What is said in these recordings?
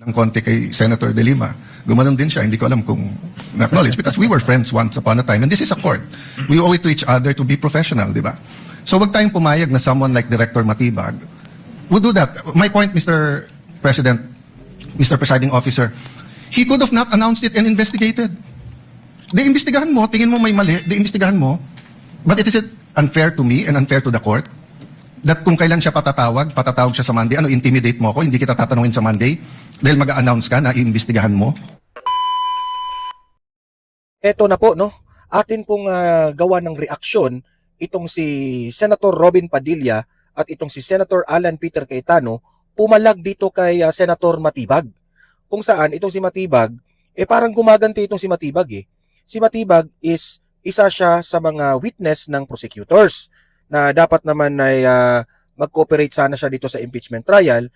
ng konti kay Senator De Lima. Gumanon din siya, hindi ko alam kung na-acknowledge because we were friends once upon a time and this is a court. We owe it to each other to be professional, di ba? So wag tayong pumayag na someone like Director Matibag would do that. My point, Mr. President, Mr. Presiding Officer, he could have not announced it and investigated. Imbestigahan mo, tingin mo may mali, imbestigahan mo, but it is unfair to me and unfair to the court that kung kailan siya patatawag siya sa Monday, intimidate mo ako, hindi kita tatanungin sa Monday dahil mag-a-announce ka na iimbestigahan mo. Eto na po, no? Atin pong gawa ng reaksyon itong si Senator Robin Padilla at itong si Senator Alan Peter Cayetano pumalag dito kay Senator Matibag. Kung saan itong si Matibag, parang gumaganti itong si Matibag eh. Si Matibag is isa siya sa mga witness ng prosecutors na dapat naman ay mag-cooperate sana siya dito sa impeachment trial,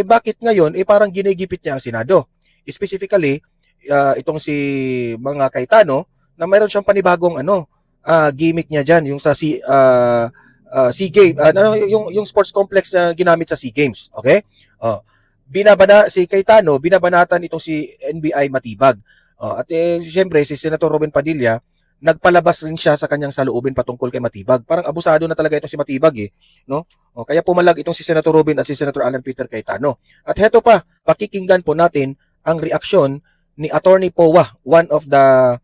bakit ngayon parang ginigipit niya ang Senado? Specifically, itong si mga Cayetano na mayroon siyang panibagong gimmick niya diyan yung sa SEA Games, yung sports complex na ginamit sa SEA Games, okay? Si Cayetano, binabanatan itong si NBI Matibag. At siyempre si Senator Robin Padilla nagpalabas rin siya sa kanyang saloobin patungkol kay Matibag. Parang abusado na talaga itong si Matibag no? Kaya pumalag itong si Senator Robin at si Senator Alan Peter Cayetano. At heto pa, pakikinggan po natin ang reaksyon ni Attorney Powa, one of the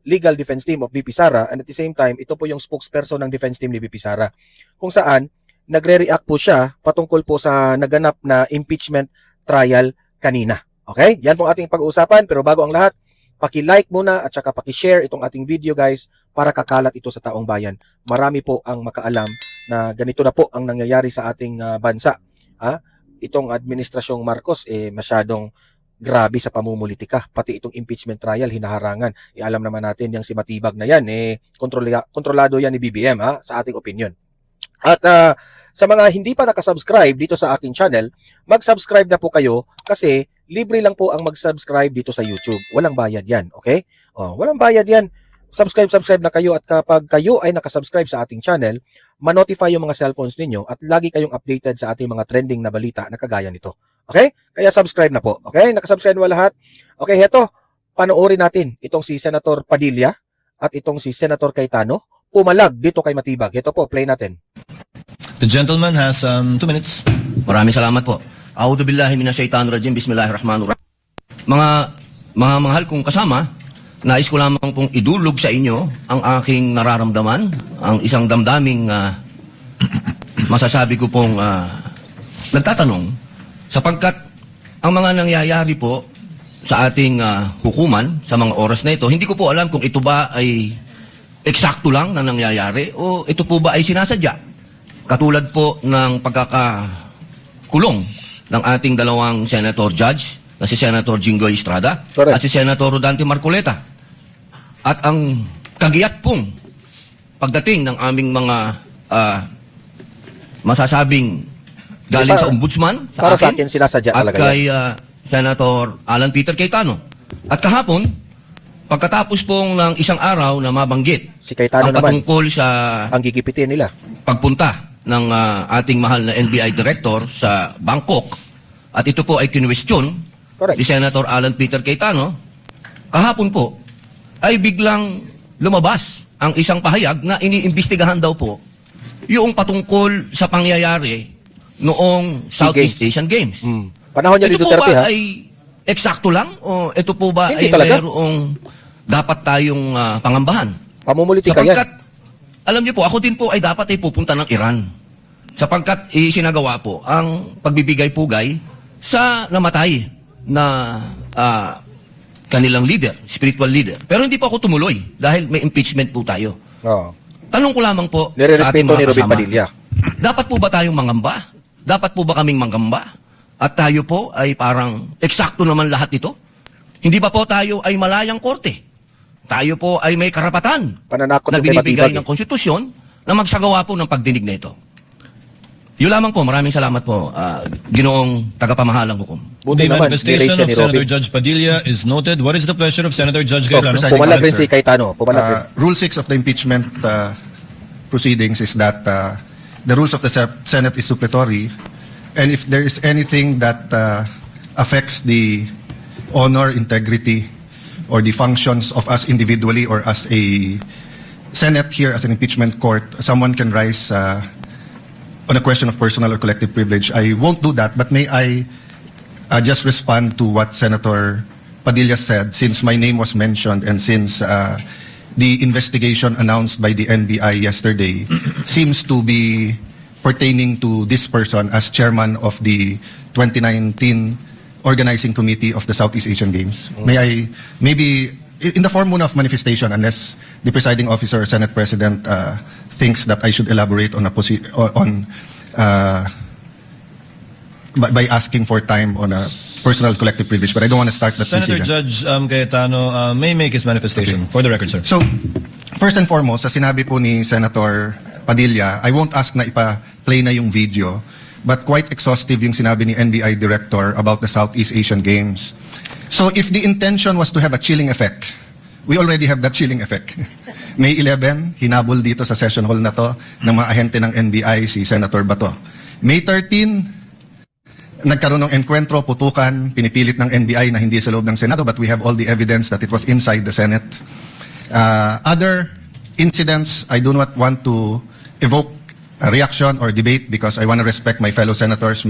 legal defense team of VP Sara, and at the same time, ito po yung spokesperson ng defense team ni VP Sara. Kung saan, nagre-react po siya patungkol po sa naganap na impeachment trial kanina. Okay? Yan pong ating pag-uusapan, pero bago ang lahat, paki-like muna at saka paki-share itong ating video guys para kakalat ito sa taong bayan. Marami po ang makaalam na ganito na po ang nangyayari sa ating bansa. Itong administrasyong Marcos masyadong grabe sa pamumulitika. Pati itong impeachment trial hinaharangan. Alam naman natin yung si Matibag na yan kontrolado yan ni BBM sa ating opinion. At sa mga hindi pa nakasubscribe dito sa aking channel, mag-subscribe na po kayo kasi libre lang po ang mag-subscribe dito sa YouTube. Walang bayad yan, okay? Walang bayad yan. Subscribe na kayo at kapag kayo ay nakasubscribe sa ating channel, ma-notify yung mga cellphones ninyo at lagi kayong updated sa ating mga trending na balita na kagaya nito. Okay? Kaya subscribe na po. Okay? Nakasubscribe na lahat. Okay, heto. Panoorin natin itong si Senator Padilla at itong si Senator Cayetano pumalag dito kay Matibag. Heto po, play natin. The gentleman has 2 minutes. Maraming salamat po. A'udhu billahi minasyaitanir rajim. Bismillahirrahmanirrahim. Mga mahal kong kasama, nais ko lamang pong idulog sa inyo ang aking nararamdaman, ang isang damdaming masasabi ko pong nagtatanong sapagkat ang mga nangyayari po sa ating hukuman sa mga oras na ito, hindi ko po alam kung ito ba ay eksakto lang na nangyayari o ito po ba ay sinasadya. Katulad po ng pagkakakulong ng ating dalawang senator judge na si Senator Jinggoy Estrada Correct. at si Senator Rodante Marcoleta. At ang kagiyat pong pagdating ng aming mga masasabing galing sa ombudsman Para sa akin, sinasadya at talaga kay Senator Alan Peter Cayetano. At kahapon, pagkatapos pong ng isang araw na mabanggit Si Cayetano ang naman, patungkol sa ang gigipitin nila. pagpunta ng ating mahal na NBI Director sa Bangkok at ito po ay kinwestiyon Correct. ni Senator Alan Peter Cayetano, kahapon po ay biglang lumabas ang isang pahayag na iniimbestigahan daw po yung patungkol sa pangyayari noong Southeast Asian Games. Panahon niya ni Ito po Duterte ba ay eksakto lang o ito po ba Hindi ay talaga. mayroong dapat tayong pangambahan? Pamumulitika yan. Sapagkat, alam niyo po, ako din po ay dapat ay pupunta ng Iran. Sapagkat isinagawa po ang pagbibigay-pugay sa namatay na kanilang leader, spiritual leader. Pero hindi po ako tumuloy dahil may impeachment po tayo. Tanong ko lamang po sa ating Nire-respeto mga ni Robin kasama, Padilla. dapat po ba tayong mangamba? Dapat po ba kaming mangamba? At tayo po ay parang eksakto naman lahat ito? Hindi ba po tayo ay malayang korte? Tayo po ay may karapatan Pananakot na yung kay binibigay Matibag ng konstitusyon na magsagawa po ng pagdinig na ito. Yun lamang po. Maraming salamat po, Ginoong tagapamahalang hukom. Buti The naman, manifestation nilay of ni Senator Robin. Judge Padilla is noted. What is the pleasure of Senator Judge Cayetano? Presiding Pumalag rin Officer. si Cayetano. Pumalag rin. Rule 6 of the impeachment proceedings is that the rules of the Senate is suppletory And if there is anything that affects the honor, integrity, or the functions of us individually or as a Senate here, as an impeachment court, someone can rise on a question of personal or collective privilege. I won't do that, but may I just respond to what Senator Padilla said, since my name was mentioned and since the investigation announced by the NBI yesterday seems to be pertaining to this person as chairman of the 2019 organizing committee of the Southeast Asian Games. May I, maybe in the form muna of manifestation, unless the presiding officer or Senate President thinks that I should elaborate on by asking for time on a personal collective privilege, but I don't want to start that. Senator Judge Cayetano may make his manifestation. Okay. For the record, sir. So, first and foremost, sa sinabi po ni Senator Padilla, I won't ask na ipa-play na yung video, but quite exhaustive yung sinabi ni NBI Director about the Southeast Asian Games. So, if the intention was to have a chilling effect, we already have that chilling effect. May 11, hinabol dito sa session hall na to ng mga ahente ng NBI si Senator Bato. May 13, nagkaroon ng enkwentro, putukan, pinipilit ng NBI na hindi sa loob ng Senado, but we have all the evidence that it was inside the Senate. Other incidents, I do not want to evoke a reaction or debate because I want to respect my fellow senators.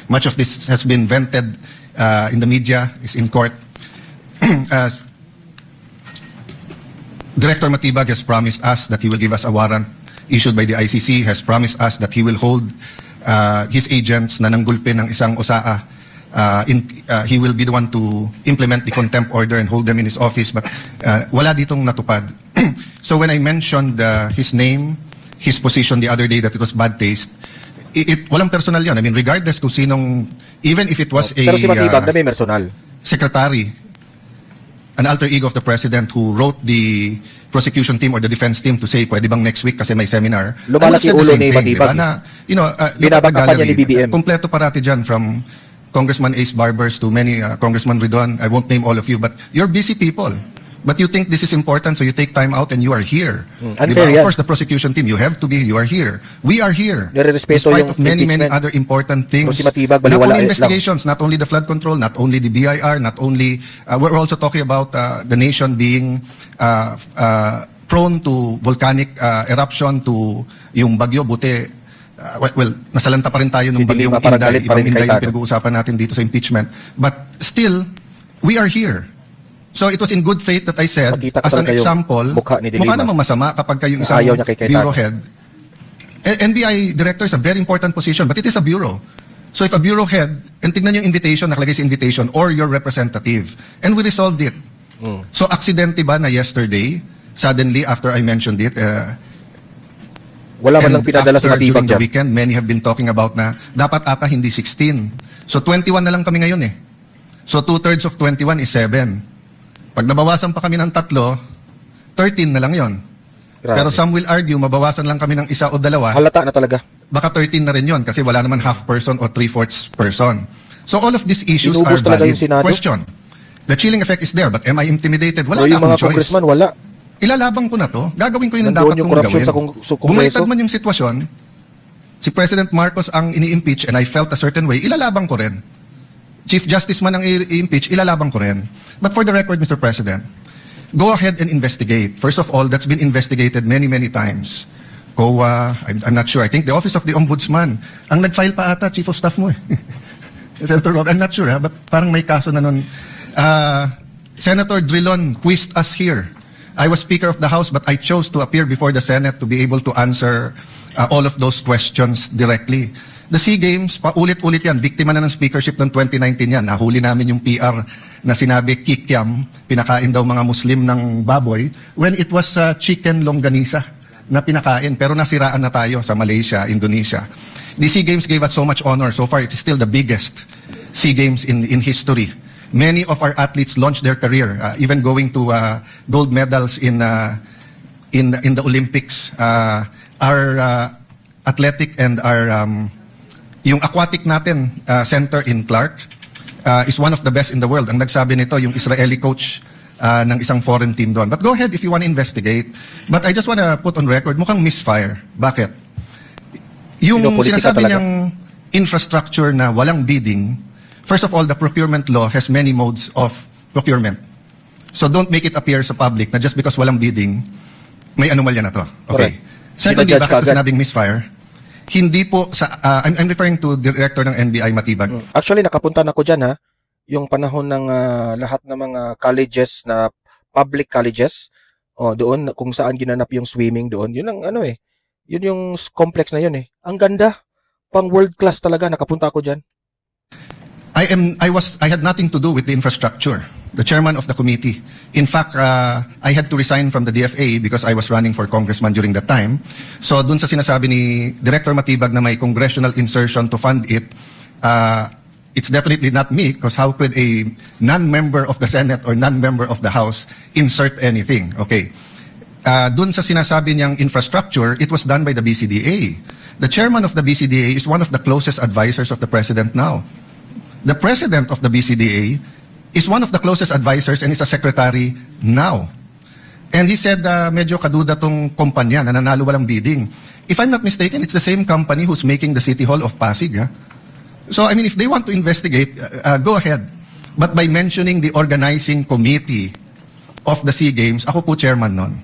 Much of this has been vented in the media, is in court. Director Matibag has promised us that he will give us a warrant issued by the ICC, has promised us that he will hold his agents na nanggulpi ng isang OSAA. He will be the one to implement the contempt order and hold them in his office, but wala ditong natupad. So when I mentioned his name, his position the other day that it was bad taste, walang personal yun. I mean, regardless kung sinong, even if it was Pero si Matibag na may personal. secretary, an alter ego of the president who wrote the prosecution team or the defense team to say, pwede bang next week kasi may seminar. Lumalaki I would ulo have said the ni same thing, Matibag. diba? Na, you know, Binabagtapan niya ni BBM. Kompleto parati dyan from Congressman Ace Barbers to many, Congressman Ridon. I won't name all of you, but you're busy people. But you think this is important, so you take time out and you are here. Unfair Diba? yan. Of course, the prosecution team, you have to be, you are here. We are here. Nirerespeto Despite yung of many impeachment. other important things. Kung si Matibag, Not baliwala only lang. investigations, not only the flood control, not only the BIR, not only, we're also talking about the nation being prone to volcanic eruption, to yung bagyo, buti, well, nasalanta pa rin tayo Si ng Dilima bagyong parang Inday, galit pa rin ibang kay Inday yung Tano. pinag-uusapan natin dito sa impeachment. But still, we are here. So it was in good faith that I said, Makita ko as an talaga yung example, mukha ni Dilima. mukha namang masama kapag kayong Na isang ayaw niya kay Cayetano. bureau head. NBI director is a very important position, but it is a bureau. So if a bureau head, and tignan yung invitation, nakalagay sa invitation, or your representative, and we resolved it. So aksidente ba na yesterday, suddenly after I mentioned it, Wala man lang and pinadala si after, Matibag during the dyan. weekend, many have been talking about na dapat ata hindi 16. So 21 na lang kami ngayon eh. So 2/3 of 21 is 7. Pag nabawasan pa kami ng 3, 13 na lang yon. Grabe. Pero some will argue, mabawasan lang kami ng 1 o 2, Halata na talaga. baka 13 na rin yon kasi wala naman half person or 3/4 person. So all of these issues Inubos are talaga valid. yung Senado. Question. The chilling effect is there, but am I intimidated? Wala Pero na yung mga akong choice. congressman, wala. Ilalabang ko na to. Gagawin ko yung Nandoon dapat yung kong corruption gawin. sa Kongreso. Bumalitad man yung sitwasyon, si President Marcos ang ini-impeach and I felt a certain way, ilalabang ko rin. Chief Justice man ang i-impeach, ilalabang ko rin. But for the record, Mr. President, go ahead and investigate. First of all, that's been investigated many, many times. COA, I'm not sure. I think the Office of the Ombudsman, ang nag-file pa ata, Chief of Staff mo eh. Senator Rob, I'm not sure but parang may kaso na nun. Senator Drilon quizzed us here. I was Speaker of the House, but I chose to appear before the Senate to be able to answer all of those questions directly. The SEA Games, paulit-ulit yan. Biktima na ng speakership ng 2019 yan. Nahuli namin yung PR na sinabi kikiam, pinakain daw mga Muslim ng baboy, when it was chicken longganisa na pinakain. Pero nasiraan na tayo sa Malaysia, Indonesia. The SEA Games gave us so much honor. So far, it is still the biggest SEA Games in history. Many of our athletes launched their career, even going to gold medals in the Olympics. Our athletic and our yung aquatic natin center in Clark is one of the best in the world. Ang nagsabi nito yung Israeli coach ng isang foreign team doon. But go ahead if you want to investigate. But I just want to put on record, mukhang misfire. Bakit? Yung Pinopolitika sinasabi talaga. niyang infrastructure na walang bidding, first of all, the procurement law has many modes of procurement. So don't make it appear sa public na just because walang bidding, may anomalya na to. Okay. Correct. Secondly, Sinajudge bakit ko kaagad. sinabing misfire? Hindi po sa, I'm referring to Director ng NBI Matibag. Actually, nakapunta na ako dyan, ha? Yung panahon ng lahat ng mga colleges na public colleges, doon kung saan ginanap yung swimming doon, yun ang ano eh. Yun yung complex na yun eh. Ang ganda. Pang world class talaga. Nakapunta ako dyan. I had nothing to do with the infrastructure. The chairman of the committee. In fact, I had to resign from the DFA because I was running for congressman during that time. So dun sa sinasabi ni Director Matibag na may congressional insertion to fund it, it's definitely not me because how could a non-member of the Senate or non-member of the House insert anything? Okay. Dun sa sinasabi niyang infrastructure, it was done by the BCDA. The chairman of the BCDA is one of the closest advisors of the president now. The president of the BCDA is one of the closest advisors and is a secretary now. And he said, medyo kaduda tong kumpanya na nanalo walang bidding. If I'm not mistaken, it's the same company who's making the City Hall of Pasig. Ha? So, I mean, if they want to investigate, go ahead. But by mentioning the organizing committee of the SEA Games, ako po chairman nun.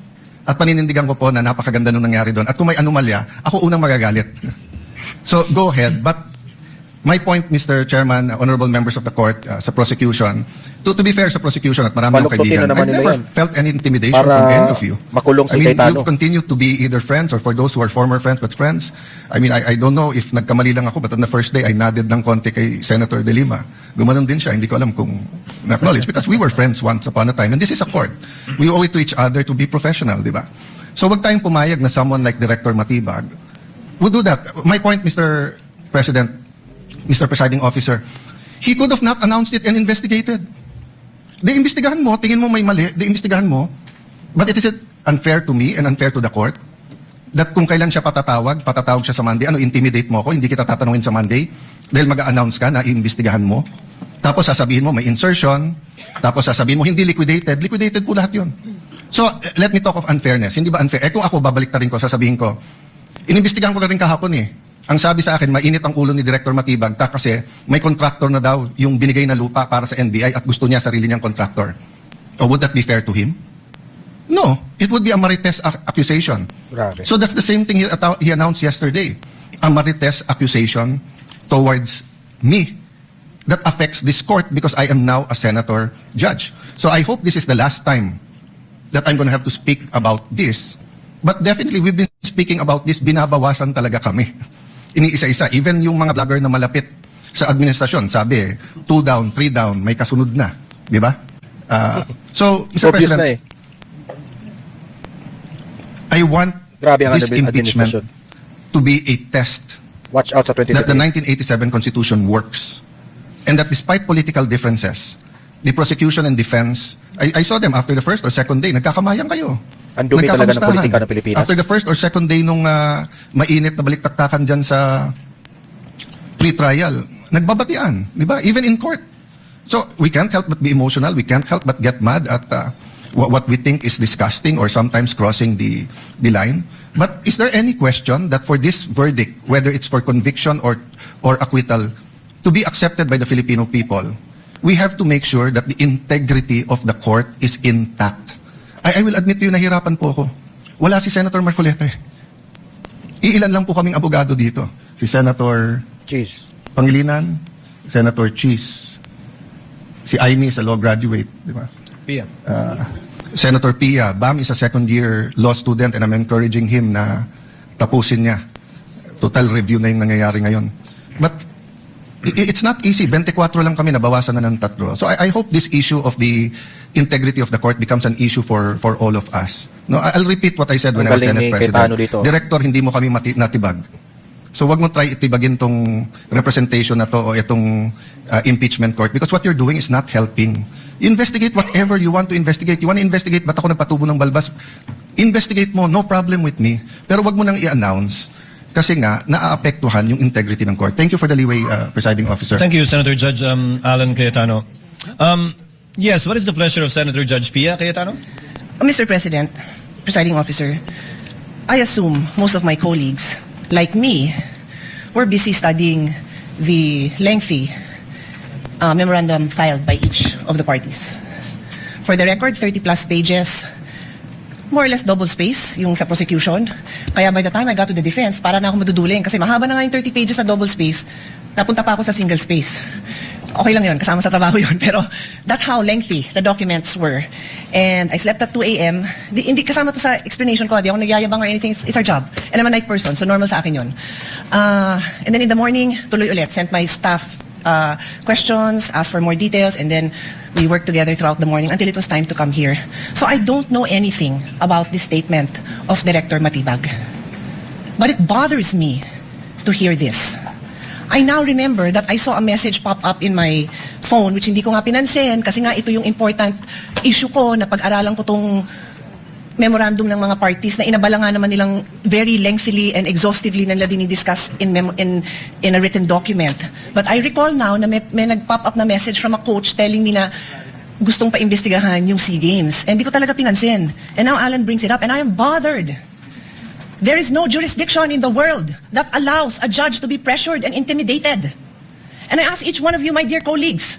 At paninindigan ko po na napakaganda nung nangyari doon. At kung may anomalya, ako unang magagalit. So, go ahead. But my point, Mr. Chairman, honorable members of the court, sa prosecution, to be fair sa prosecution at marami akong Baluktutin kaibigan, na naman I've nila never yan. felt any intimidation Para from any of you. makulong si I mean, Cayetano. you've continued to be either friends or for those who are former friends but friends. I mean, I don't know if nagkamali lang ako but on the first day, I nodded ng konti kay Senator De Lima. Gumanon din siya, hindi ko alam kung na-acknowledge because we were friends once upon a time and this is a court. We owe it to each other to be professional, di ba? So wag tayong pumayag na someone like Director Matibag would do that. My point, Mr. President, Mr. Presiding Officer, he could have not announced it and investigated. Imbestigahan mo, tingin mo may mali, imbestigahan mo, but it is unfair to me and unfair to the court that kung kailan siya patatawag siya sa Monday, intimidate mo ako, hindi kita tatanungin sa Monday dahil mag-a-announce ka na iimbestigahan mo. Tapos sasabihin mo may insertion, tapos sasabihin mo hindi liquidated po lahat yun. So, let me talk of unfairness. Hindi ba unfair? Kung ako, babalik ko, sasabihin ko, inimbestigahan ko na rin kahapon eh. Ang sabi sa akin, mainit ang ulo ni Director Matibag kasi may contractor na daw yung binigay na lupa para sa NBI at gusto niya sarili niyang contractor. Oh, would that be fair to him? No. It would be a marites accusation. Grabe. So that's the same thing he announced yesterday. A marites accusation towards me that affects this court because I am now a senator judge. So I hope this is the last time that I'm going to have to speak about this. But definitely, we've been speaking about this, binabawasan talaga kami. Iniisa-isa. Even yung mga vlogger na malapit sa administrasyon, sabi 2 down, 3 down, may kasunod na. Di ba? So, Mr. Obvious President, na eh. I want Grabe ang this impeachment administrasyon. to be a test Watch out sa that the 2038. 1987 Constitution works. And that despite political differences, the prosecution and defense, I saw them after the first or second day, nagkakamayan kayo. Ang dumi talaga ng Nagkakamustahan. politika ng Pilipinas. After the first or second day nung mainit na baliktaktakan dyan sa pre-trial, nagbabatian, di ba? Even in court. So, we can't help but be emotional. We can't help but get mad at what we think is disgusting or sometimes crossing the line. But is there any question that for this verdict, whether it's for conviction or acquittal, to be accepted by the Filipino people, we have to make sure that the integrity of the court is intact. I will admit to you, nahirapan po ako. Wala si Senator Marcoleta eh. Iilan lang po kaming abogado dito. Si Senator Jeez. Pangilinan, Senator Cheese, si Aimee is a law graduate, di ba? Pia. Senator Pia, Bam is a second-year law student and I'm encouraging him na tapusin niya. Total review na yung nangyayari ngayon. But it's not easy. 24 lang kami, nabawasan na ng 3. So I hope this issue of the integrity of the court becomes an issue for all of us. No, I'll repeat what I said when I Ang was galing Senate ni President. Cayetano dito. Director, hindi mo kami natibag. So wag mo try itibagin tong representation na to o itong impeachment court because what you're doing is not helping. Investigate whatever you want to investigate. You want to investigate ba't ako nagpatubo ng balbas? Investigate mo, no problem with me. Pero wag mo nang i-announce kasi nga naaapektuhan yung integrity ng court. Thank you for the leeway, Presiding Officer. Thank you, Senator Judge Alan Cayetano. Yes, what is the pleasure of Senator Judge Pia Cayetano? Mr. President, Presiding Officer, I assume most of my colleagues, like me, were busy studying the lengthy memorandum filed by each of the parties. For the record, 30 plus pages, more or less double space yung sa prosecution. Kaya by the time I got to the defense, para na ako maduduling kasi mahaba na nga yung 30 pages na double space, napunta pa ako sa single space. Okay lang yun, kasama sa trabaho yun. Pero that's how lengthy the documents were. And I slept at 2 a.m. Hindi kasama to sa explanation ko, di ako nagyayabang or anything. It's our job. And I'm a night person, so normal sa akin yun. And then in the morning, tuloy ulit, sent my staff questions, asked for more details, and then we worked together throughout the morning until it was time to come here. So I don't know anything about this statement of Director Matibag. But it bothers me to hear this. I now remember that I saw a message pop up in my phone which hindi ko nga pinansin kasi nga ito yung important issue ko na pag-aralan ko tong memorandum ng mga parties na inabala nga naman nilang very lengthily and exhaustively na nila dinidiscuss in a written document. But I recall now na may nag-pop up na message from a coach telling me na gustong pa-imbestigahan yung SEA Games. And di ko talaga pinansin. And now Alan brings it up and I am bothered. There is no jurisdiction in the world that allows a judge to be pressured and intimidated. And I ask each one of you, my dear colleagues,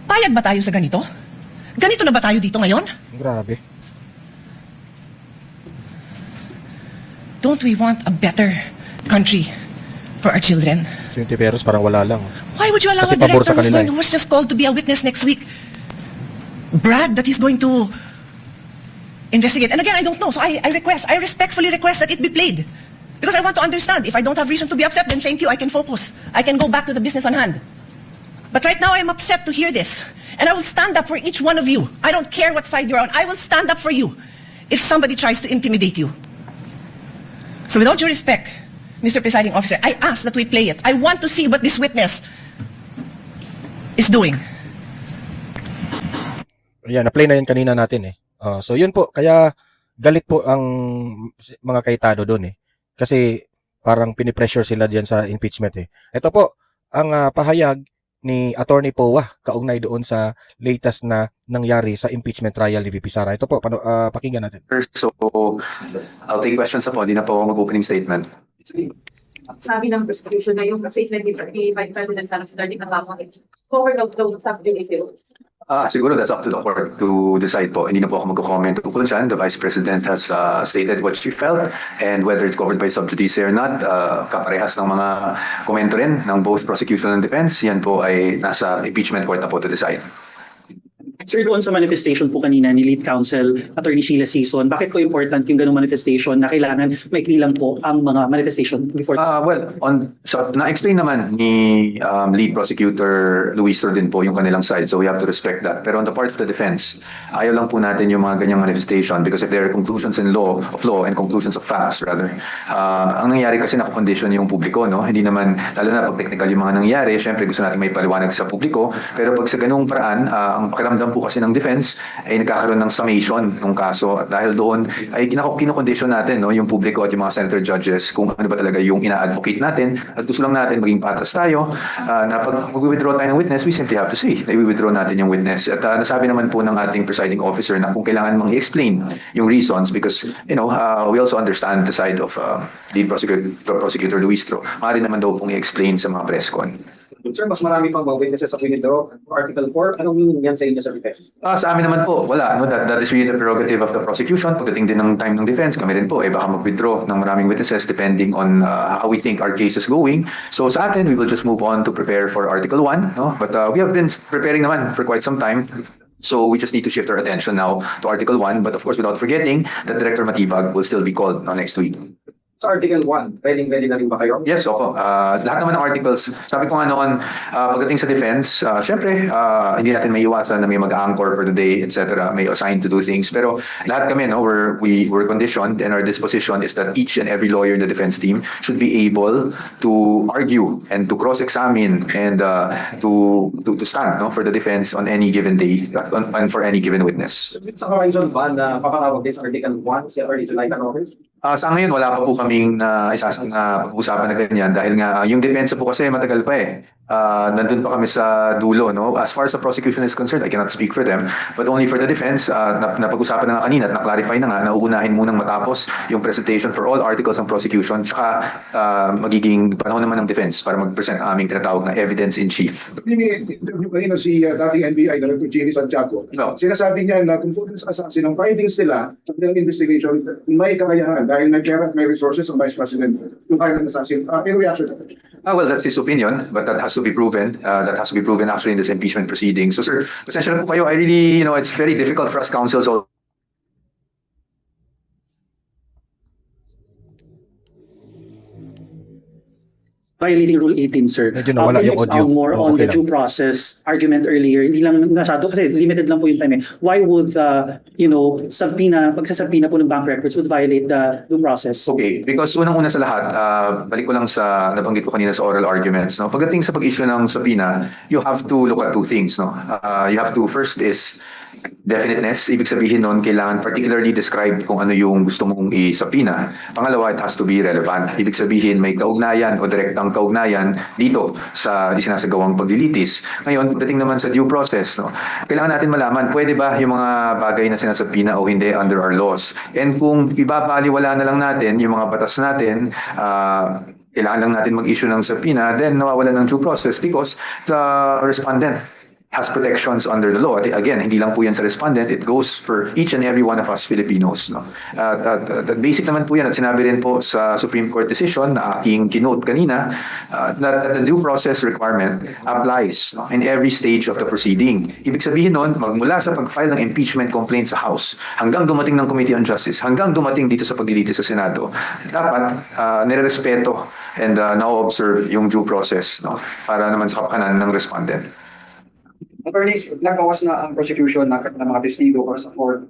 payag ba tayo sa ganito? Ganito na ba tayo dito ngayon? Grabe. Don't we want a better country for our children? So yung Tiberos parang wala lang. Why would you allow Kasi a pabor sa director kanila who was just called to be a witness next week brag that he's going to investigate? And again, I don't know. So I respectfully request that it be played. Because I want to understand. If I don't have reason to be upset, then thank you, I can focus. I can go back to the business on hand. But right now, I'm upset to hear this. And I will stand up for each one of you. I don't care what side you're on. I will stand up for you if somebody tries to intimidate you. So with all due respect, Mr. Presiding Officer, I ask that we play it. I want to see what this witness is doing. Yan, na-play na yan kanina natin eh. So yun po, kaya galit po ang mga Cayetano doon eh. Kasi parang pinipressure sila diyan sa impeachment eh. Ito po, ang pahayag ni Attorney Powa kaugnay doon sa latest na nangyari sa impeachment trial ni VP Sara. Ito po, pakinggan natin. So, I'll take questions po. Hindi na po ako mag-opening statement. Sabi ng prosecution na yung statement ni Vice President Sara Duterte na covered of those sub-judice. Siguro that's up to the court to decide po. Hindi na po ako mag-comment tungkol dyan. The Vice President has stated what she felt and whether it's covered by sub-judice or not. Kaparehas ng mga komento rin ng both prosecution and defense. Yan po ay nasa impeachment court na po to decide. Sir, doon sa manifestation po kanina ni Lead Counsel Attorney Sheila Sison, bakit po important yung ganung manifestation na kailangan maikli lang po ang mga manifestation before? Na-explain naman ni Lead Prosecutor Luis din po yung kanilang side, so we have to respect that. Pero on the part of the defense, ayaw lang po natin yung mga ganyang manifestation because if there are conclusions of law and conclusions of facts rather, ang nangyari kasi nakakondition yung publiko, no? Hindi naman, lalo na pag technical yung mga nangyari, syempre gusto natin may paliwanag sa publiko, pero pag sa ganung paraan, ang pakiramdam po kasi ng defense ay nagkakaroon ng summation ng kaso at dahil doon ay kinokondisyon natin yung publiko at yung mga senator judges kung ano ba talaga yung ina-advocate natin at gusto lang natin maging patas tayo na pag mag-withdraw tayo ng witness, we simply have to say na i-withdraw natin yung witness at nasabi naman po ng ating presiding officer na kung kailangan mang i-explain yung reasons because we also understand the side of Lead Prosecutor Luistro. Maaari naman daw pong i-explain sa mga press con. Sir, mas marami pang mga witnesses sa withdraw Article 4. Anong meaning yan sa inyo sa defense? Sa amin naman po, wala. No? That is really the prerogative of the prosecution. Pagdating din ng time ng defense, kami rin po, baka mag-withdraw ng maraming witnesses depending on how we think our case is going. So sa atin, we will just move on to prepare for Article 1. No? But we have been preparing naman for quite some time. So we just need to shift our attention now to Article 1. But of course, without forgetting that Director Matibag will still be called next week. Sa Article 1, ready na rin ba kayo? Yes, opo. Lahat naman ng articles, sabi ko nga noon, pagdating sa defense, syempre, hindi natin may iwasan na may mag-anchor for the day, etc. May assigned to do things. Pero lahat kami, we're conditioned and our disposition is that each and every lawyer in the defense team should be able to argue and to cross-examine and to stand for the defense on any given day and for any given witness. Sa horizon ba na papatawag din sa Article 1 si Attorney July Canores? Sa ngayon, wala pa po kaming pag-uusapan na ganyan dahil nga yung depensa po kasi matagal pa eh. nandun pa kami sa dulo, no? As far as the prosecution is concerned, I cannot speak for them, but only for the defense, napag-usapan na nga kanina at na-clarify na nga na uunahin munang matapos yung presentation for all articles ng prosecution, tsaka magiging panahon naman ng defense para mag-present ang aming tinatawag na evidence in chief. Interview kanina si dating NBI Director Jimmy Santiago. No. Sinasabi niya na tungkol sa assassin, ang findings nila ng investigation, may kakayahan dahil may pera at may resources ang Vice President to hire an assassin. In reaction to that. Well, that's his opinion, but that has to be proven. That has to be proven actually in this impeachment proceeding. So, sir, pasensya na po kayo. I really, it's very difficult for us counsels. Violating Rule 18, sir. Medyo nawala yung audio. More on Okay the lang. due process argument earlier. Hindi lang masyado kasi limited lang po yung time eh. Why would pagsasabina po ng bank records would violate the due process? Okay, because unang-una sa lahat, balik ko lang sa nabanggit ko kanina sa oral arguments. No? Pagdating sa pag-issue ng subpoena, you have to look at two things. No? You have to, first is definiteness. Ibig sabihin nun, kailangan particularly describe kung ano yung gusto mong i-subpoena. Pangalawa, it has to be relevant. Ibig sabihin, may kaugnayan o direktang kaugnayan dito sa isinasagawang paglilitis. Ngayon, pagdating naman sa due process, no, kailangan natin malaman, pwede ba yung mga bagay na sinasubpoena o hindi under our laws? And kung ibabaliwala na lang natin yung mga batas natin, kailangan lang natin mag-issue ng subpoena, then nawawala ng due process because the respondent has protections under the law. Again, hindi lang po yan sa respondent, it goes for each and every one of us Filipinos. No? Basic naman po yan at sinabi rin po sa Supreme Court decision na aking kinote kanina that the due process requirement applies, no, in every stage of the proceeding. Ibig sabihin nun, magmula sa pag-file ng impeachment complaint sa House hanggang dumating ng Committee on Justice, hanggang dumating dito sa paglilitis sa Senado, dapat nire-respeto and na-observe yung due process, no, para naman sa kapakanan ng respondent. Attorney, nagbawas na ang prosecution ng mga testigo para sa fourth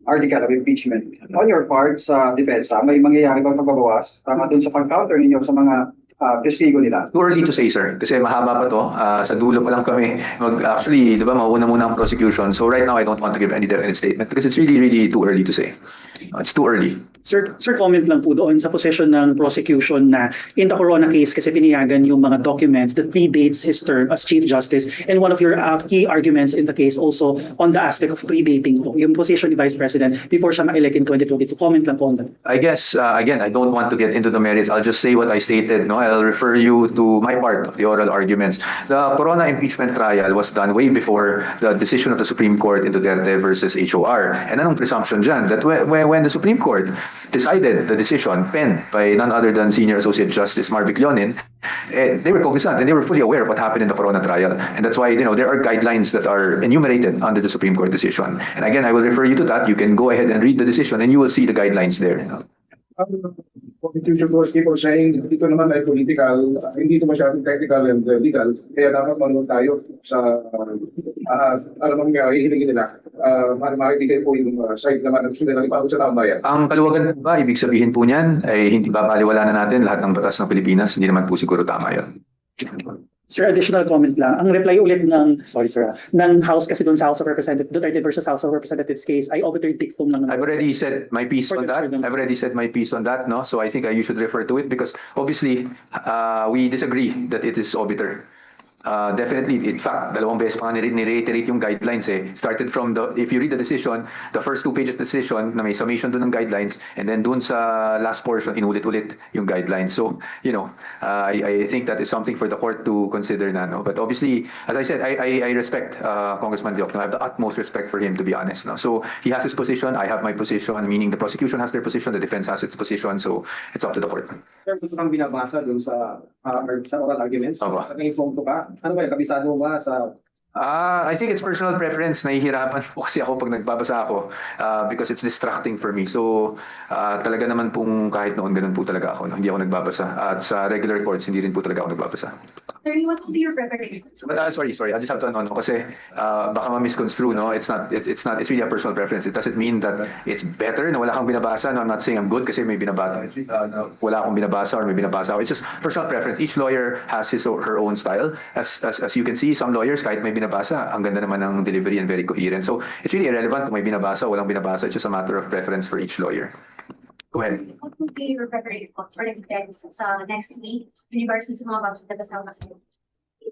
article of impeachment. On your part, sa depensa, may mangyayari bang pagbabawas dun sa pag-counter ninyo sa mga testigo nila? Too early to say, sir. Kasi mahaba pa to. Sa dulo pa lang kami. Actually, di ba, mauna muna ang prosecution. So right now, I don't want to give any definite statement because it's really, really too early to say. It's too early. Sir, comment lang po doon sa position ng prosecution na in the Corona case kasi piniyagan yung mga documents that predates his term as Chief Justice, and one of your key arguments in the case also on the aspect of predating po, yung position ni Vice President before siya ma-elect in 2022. Comment lang po on that. I guess, again, I don't want to get into the merits. I'll just say what I stated. No, I'll refer you to my part of the oral arguments. The Corona impeachment trial was done way before the decision of the Supreme Court in Duterte versus HOR. And anong presumption dyan? That when the Supreme Court decided the decision penned by none other than Senior Associate Justice Marvic Leonin, they were cognizant and they were fully aware of what happened in the Corona trial. And that's why, there are guidelines that are enumerated under the Supreme Court decision. And again, I will refer you to that. You can go ahead and read the decision and you will see the guidelines there. Constitution was people saying, dito naman ay political, hindi ito masyadong technical and legal, kaya dapat manunod tayo sa alam mong hihilingin nila. Makikigay po yung side naman ng gusto nilang ipahod sa taong bayan. Ang kaluwagan ba, ibig sabihin po niyan, ay hindi babaliwala na natin lahat ng batas ng Pilipinas. Hindi naman po siguro tama yan. Sir, additional comment lang. Ang reply ulit ng House kasi doon sa House of Representatives, Duterte versus House of Representatives case ay overturned dictum lang. I've already said my piece on that. No? So I think you should refer to it because obviously we disagree that it is obiter. Definitely, in fact, dalawang beses pa nga ni-reiterate yung guidelines eh. Started from if you read the decision, the first 2 pages of the decision na may summation doon ng guidelines, and then doon sa last portion, inulit-ulit yung guidelines. So, I think that is something for the court to consider na, no? But obviously, as I said, I respect Congressman Diokno. I have the utmost respect for him, to be honest, no? So, he has his position, I have my position, meaning the prosecution has their position, the defense has its position, so it's up to the court. Sir, gusto kang binabasa dun sa oral arguments? Opo. Naka-inform ko ka? Ano ba, kabisado mo ba sa... I think it's personal preference. Nahihirapan po kasi ako pag nagbabasa ako because it's distracting for me. So, talaga naman pong kahit noon ganun po talaga ako. No? Hindi ako nagbabasa. At sa regular courts, hindi rin po talaga ako nagbabasa. Sir, what would be your preparation? But sorry. I just have to kasi baka ma-misconstrue, no? It's really a personal preference. It doesn't mean that it's better na wala kang binabasa. No, I'm not saying I'm good kasi may binabasa. Wala akong binabasa or may binabasa ako. It's just personal preference. Each lawyer has his or her own style. As you can see, some lawyers kahit may binabasa, ang ganda naman ng delivery and very coherent. So, it's really irrelevant kung may binabasa o walang binabasa. It's just a matter of preference for each lawyer. Go ahead. What would be your preparation for the defense sa next week in regards to mga bagay na kasama sa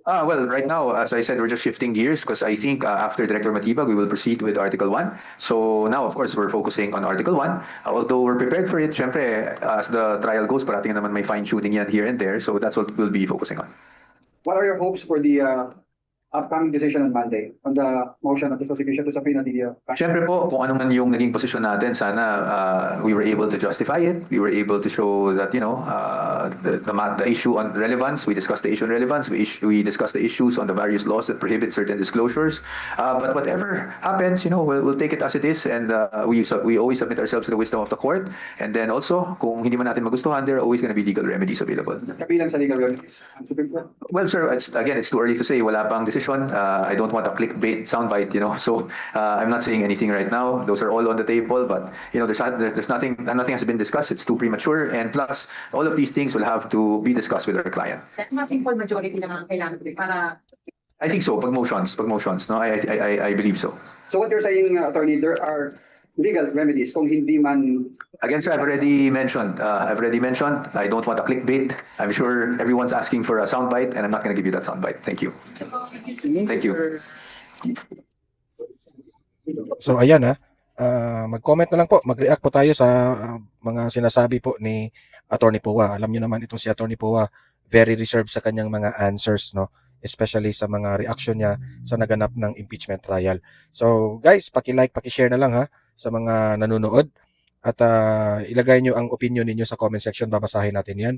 Well, right now, as I said, we're just shifting gears because I think after Director Matibag, we will proceed with Article 1. So now, of course, we're focusing on Article 1. Although we're prepared for it, syempre, as the trial goes, parating naman may fine-tuning yan here and there. So that's what we'll be focusing on. What are your hopes for the upcoming decision on Monday on the motion of the prosecution to subpoena the Siyempre po, kung ano man yung naging posisyon natin, sana we were able to justify it. We were able to show that, the issue on relevance, we discussed the issue on relevance, we discussed the issues on the various laws that prohibit certain disclosures. But whatever happens, we'll take it as it is, and we always submit ourselves to the wisdom of the court. And then also, kung hindi man natin magustuhan, there are always going to be legal remedies available. kabilang sa legal remedies? Supreme Court? Well, sir, it's too early to say. Wala pang decision. I don't want a clickbait soundbite, so I'm not saying anything right now. Those are all on the table, but there's nothing has been discussed. It's too premature, and plus, all of these things will have to be discussed with our client. Mas simple majority na lang ang kailangan para I think so. Pag motions, no, I believe so. So what you're saying, attorney, there are legal remedies kung hindi man. Again, sir, I've already mentioned. I don't want a clickbait. I'm sure everyone's asking for a soundbite, and I'm not going to give you that soundbite. Thank you. Thank you. So ayan mag-comment na lang po, mag-react po tayo sa mga sinasabi po ni Attorney Poa. Alam niyo naman itong si Attorney Poa, very reserved sa kanyang mga answers, no? Especially sa mga reaction niya sa naganap ng impeachment trial. So guys, paki-like, paki-share na lang sa mga nanonood at ilagay niyo ang opinion ninyo sa comment section, babasahin natin 'yan.